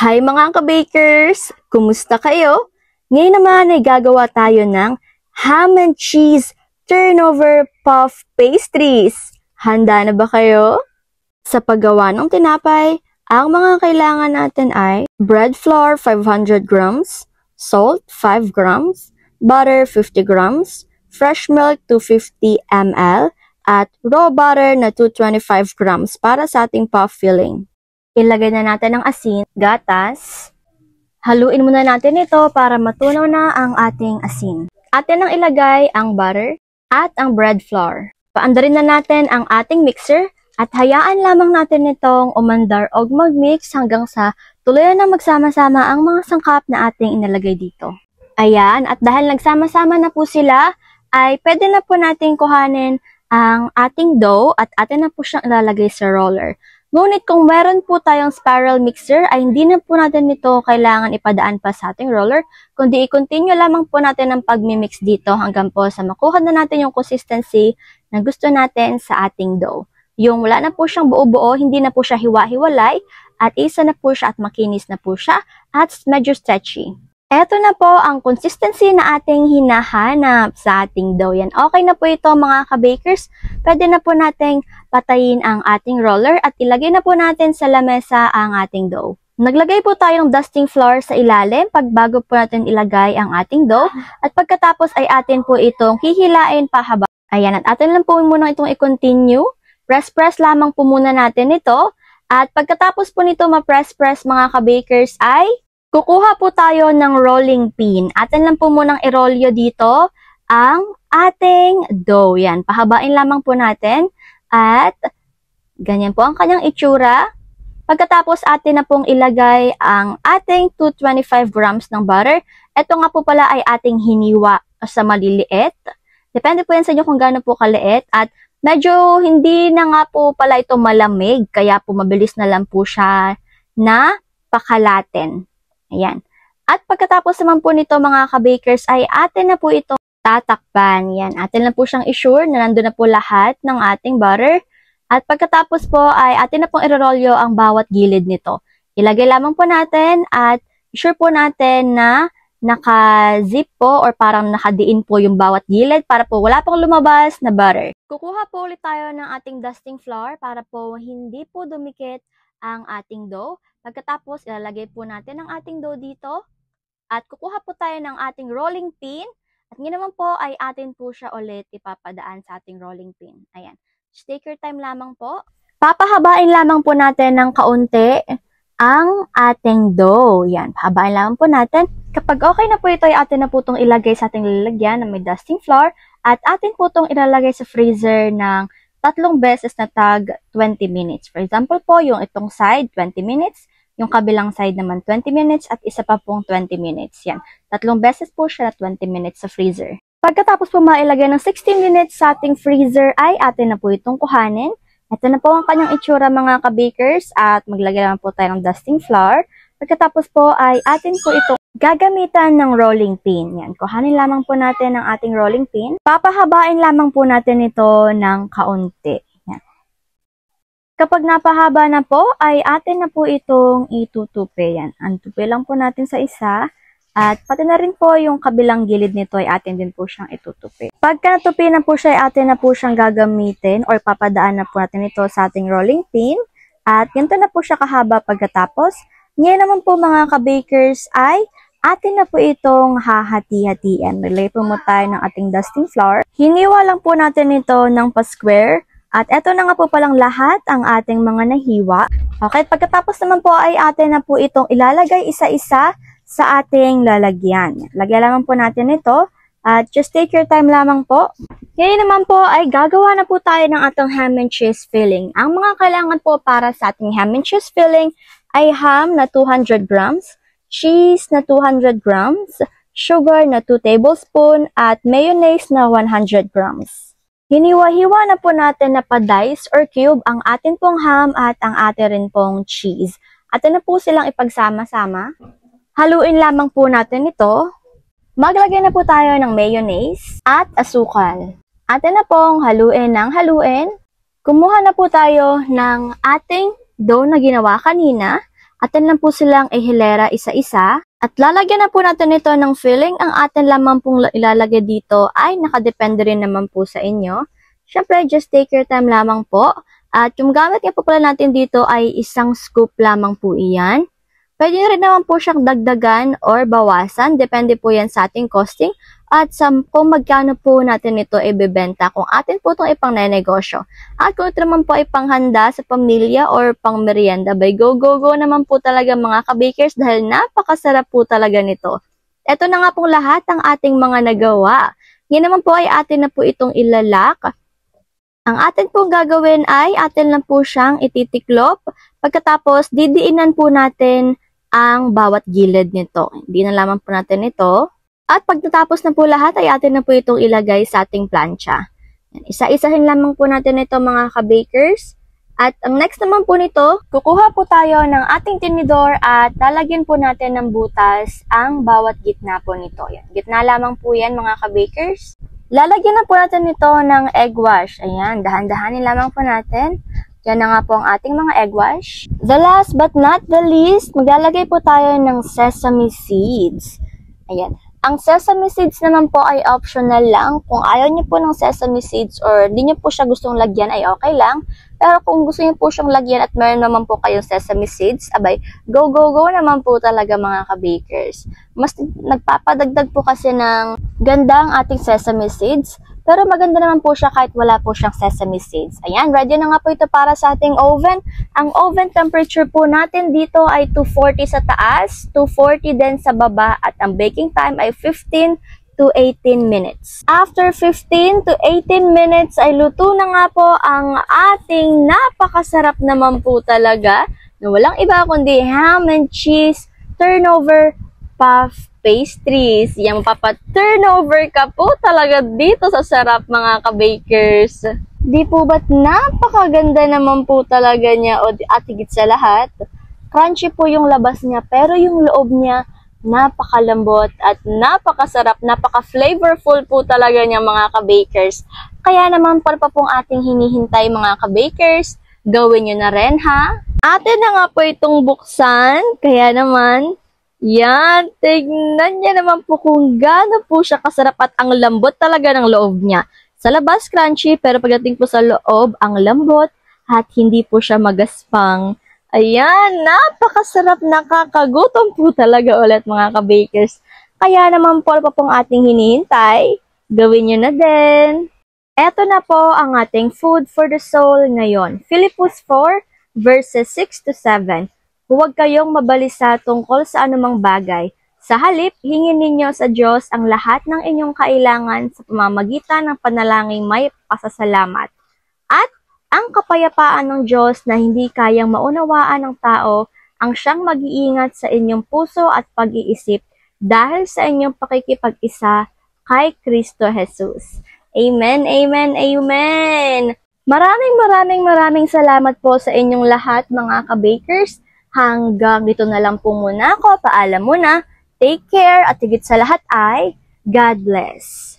Hi mga ka-bakers! Kumusta kayo? Ngayon naman ay gagawa tayo ng ham and cheese turnover puff pastries. Handa na ba kayo? Sa paggawa ng tinapay, ang mga kailangan natin ay bread flour 500 grams, salt 5 grams, butter 50 grams, fresh milk 250 ml, at raw butter na 225 grams para sa ating puff filling. Ilagay na natin ang asin, gatas. Haluin muna natin ito para matunaw na ang ating asin. Atin ang ilagay ang butter at ang bread flour. Paandarin na natin ang ating mixer at hayaan lamang natin itong umandar o mag-mix hanggang sa tuluyan na magsama-sama ang mga sangkap na ating inilagay dito. Ayan, at dahil nagsama-sama na po sila, ay pwede na po natin kuhanin ang ating dough at atin na po siyang ilalagay sa roller. Ngunit kung meron po tayong spiral mixer ay hindi na po natin ito kailangan ipadaan pa sa ating roller, kundi i-continue lamang po natin ang pag-mix dito hanggang po sa makuha na natin yung consistency na gusto natin sa ating dough. Yung wala na po siyang buo-buo, hindi na po siya hiwa-hiwalay, at isa na po siya at makinis na po siya at medyo stretchy. Eto na po ang consistency na ating hinahanap sa ating dough. Yan. Okay na po ito mga ka-bakers. Pwede na po nating patayin ang ating roller at ilagay na po natin sa lamesa ang ating dough. Naglagay po tayong dusting flour sa ilalim bago po natin ilagay ang ating dough. At pagkatapos ay atin po itong hihilain pahaba. Ayan, at atin lang po muna itong i-continue. Press-press lamang po muna natin ito. At pagkatapos po nito ma-press-press mga ka-bakers ay kukuha po tayo ng rolling pin. Atin lang po munang irolyo dito ang ating dough. Yan, pahabain lamang po natin. At ganyan po ang kanyang itsura. Pagkatapos atin na pong ilagay ang ating 225 grams ng butter. Ito nga po pala ay ating hiniwa sa maliliit. Depende po yan sa inyo kung gaano po kaliit. At medyo hindi na nga po pala ito malamig. Kaya po mabilis na lang po siya na pakalatin. Ayan. At pagkatapos naman po nito mga ka-bakers ay atin na po ito tatakpan. Yan. Atin na po siyang i-sure na nandun na po lahat ng ating butter. At pagkatapos po ay atin na pong irorolyo ang bawat gilid nito. Ilagay lamang po natin at sure po natin na naka-zip po or parang nakadiin po yung bawat gilid para po wala pong lumabas na butter. Kukuha po ulit tayo ng ating dusting flour para po hindi po dumikit ang ating dough. Pagkatapos, ilalagay po natin ang ating dough dito. At kukuha po tayo ng ating rolling pin. At ngayon naman po ay atin po siya ulit ipapadaan sa ating rolling pin. Ayan. Just take your time lamang po. Papahabain lamang po natin ng kaunti ang ating dough. Yan. Pahabain lamang po natin. Kapag okay na po ito, ay atin na po itong ilagay sa ating lalagyan na may dusting flour. At atin po itong ilalagay sa freezer ng 3 beses na tag 20 minutes. For example po, yung itong side, 20 minutes. Yung kabilang side naman, 20 minutes. At isa pa pong 20 minutes. Yan. 3 beses po siya na 20 minutes sa freezer. Pagkatapos po mailagay ng 60 minutes sa ating freezer, ay atin na po itong kuhanin. Ito na po ang kanyang itsura mga ka-bakers. At maglagay naman po tayo ng dusting flour. Pagkatapos po ay atin po itong gagamitan ng rolling pin. Yan. Kuhanin lamang po natin ang ating rolling pin. Papahabain lamang po natin ito ng kaunti. Yan. Kapag napahaba na po, ay atin na po itong itutupi. Yan. Antupi lang po natin sa isa. At pati na rin po yung kabilang gilid nito ay atin din po siyang itutupi. Pagka natupi na po siya, ay atin na po siyang gagamitin or papadaan na po natin ito sa ating rolling pin. At ganito na po siya kahaba pagkatapos. Ngayon naman po mga ka-bakers ay atin na po itong hahati-hatiin. Maglagay po mo tayo ng ating dusting flour. Hiniwa lang po natin ito ng pa-square. At eto na nga po palang lahat ang ating mga nahiwa. Okay, pagkatapos naman po ay atin na po itong ilalagay isa-isa sa ating lalagyan. Lagyan lamang po natin ito. At just take your time lamang po. Ngayon naman po ay gagawa na po tayo ng ating ham and cheese filling. Ang mga kailangan po para sa ating ham and cheese filling ay ham na 200 grams, cheese na 200 grams, sugar na 2 tablespoon, at mayonnaise na 100 grams. Hiniwa-hiwa na po natin na pa-dice or cube ang atin pong ham at ang atin rin pong cheese. Atin na po silang ipagsama-sama. Haluin lamang po natin ito. Maglagay na po tayo ng mayonnaise at asukal. Atin na pong haluin ng haluin. Kumuha na po tayo ng ating dough na ginawa kanina. Atin lang po silang ihilera isa-isa. At lalagyan na po natin ito ng filling. Ang atin lamang pong ilalagay dito ay nakadepende rin naman po sa inyo. Siyempre, just take your time lamang po. At yung gamit nga po pala natin dito ay isang scoop lamang po iyan. Pwede rin naman po siyang dagdagan or bawasan. Depende po yan sa ating costing. At kung magkano po natin ito ibebenta, kung atin po itong ipang-nenegosyo. At kung ito naman po ay panghanda sa pamilya or pang merienda, by go naman po talaga mga ka-bakers dahil napakasarap po talaga nito. Ito na nga pong lahat ang ating mga nagawa. Ngayon naman po ay atin na po itong ilalak. Ang atin pong gagawin ay atin lang po siyang ititiklop. Pagkatapos, didiinan po natin ang bawat gilid nito. Hindi na lamang po natin ito. At pagtatapos na po lahat ay atin na po itong ilagay sa ating plancha. Isa-isahin lamang po natin ito mga ka-bakers. At ang next naman po nito, kukuha po tayo ng ating tinidor at lalagyan po natin ng butas ang bawat gitna po nito. Yan. Gitna lamang po yan mga ka-bakers. Lalagyan na po natin ito ng egg wash. Ayan, dahan-dahanin lamang po natin. Yan na nga po ang ating mga egg wash. The last but not the least, maglalagay po tayo ng sesame seeds. Ayan. Ang sesame seeds naman po ay optional lang. Kung ayaw niyo po ng sesame seeds or di niyo po siya gustong lagyan ay okay lang. Pero kung gusto niyo po siyang lagyan at meron naman po kayong sesame seeds, abay, go naman po talaga mga ka-bakers. Mas nagpapadagdag po kasi ng ganda ang ating sesame seeds. Pero maganda naman po siya kahit wala po siyang sesame seeds. Ayan, ready na nga po ito para sa ating oven. Ang oven temperature po natin dito ay 240 sa taas, 240 din sa baba, at ang baking time ay 15 to 18 minutes. After 15 to 18 minutes ay luto na nga po ang ating napakasarap naman po talaga na walang iba kundi ham and cheese turnover puff pastries. Yung mapapa-turnover ka po talaga dito sa sarap mga ka-bakers. Di po ba't napakaganda naman po talaga niya at higit sa lahat. Crunchy po yung labas niya pero yung loob niya napakalambot at napakasarap, napaka-flavorful po talaga niya mga ka-bakers. Kaya naman pa pong ating hinihintay mga ka-bakers. Gawin nyo na rin ha. Atin na nga po itong buksan. Kaya naman, yan, tignan niya naman po kung gaano po siya kasarap at ang lambot talaga ng loob niya. Sa labas crunchy pero pagdating po sa loob ang lambot at hindi po siya magaspang. Ayan, napakasarap, nakakagutom po talaga ulit mga ka-bakers. Kaya naman po pa pong ating hinihintay, gawin nyo na din. Eto na po ang ating food for the soul ngayon. Philippus 4 verses 6 to 7. Huwag kayong mabalisa tungkol sa anumang bagay. Sa halip, hingin ninyo sa Diyos ang lahat ng inyong kailangan sa pamamagitan ng panalangin may pasasalamat. At ang kapayapaan ng Diyos na hindi kayang maunawaan ng tao ang siyang mag-iingat sa inyong puso at pag-iisip dahil sa inyong pakikipag-isa kay Kristo Jesus. Amen, amen, amen! Maraming salamat po sa inyong lahat mga ka-bakers. Hanggang dito na lang po muna ako. Paalam muna. Take care at higit sa lahat ay God bless.